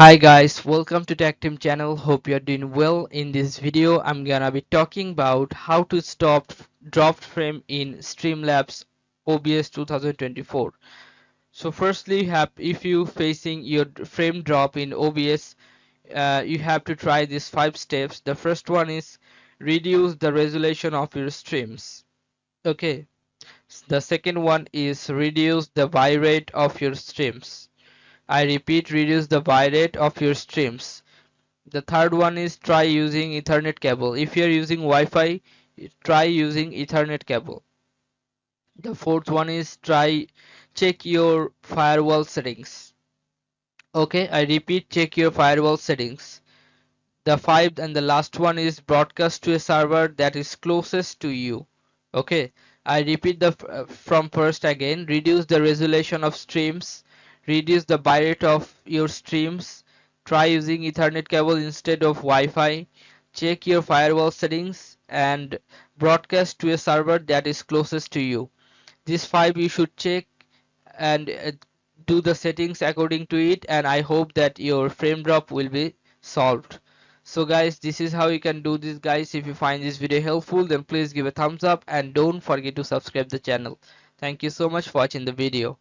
Hi guys, welcome to Tactim channel. Hope you're doing well. In this video, I'm gonna be talking about how to stop dropped frame in Streamlabs OBS 2024. So firstly, if you facing your frame drop in OBS, you have to try these 5 steps. The first one is reduce the resolution of your streams. Okay. The second one is reduce the bitrate of your streams. I repeat, reduce the bitrate of your streams. The third one is try using Ethernet cable. If you're using Wi-Fi, try using Ethernet cable. The fourth one is check your firewall settings. Okay, I repeat, check your firewall settings. The fifth and the last one is broadcast to a server that is closest to you. Okay, I repeat from first again. Reduce the resolution of streams. Reduce the bitrate of your streams. Try using Ethernet cable instead of Wi-Fi. Check your firewall settings and broadcast to a server that is closest to you. These 5 you should check and do the settings according to it, and I hope that your frame drop will be solved. So guys, this is how you can do this guys. If you find this video helpful, then please give a thumbs up and don't forget to subscribe the channel. Thank you so much for watching the video.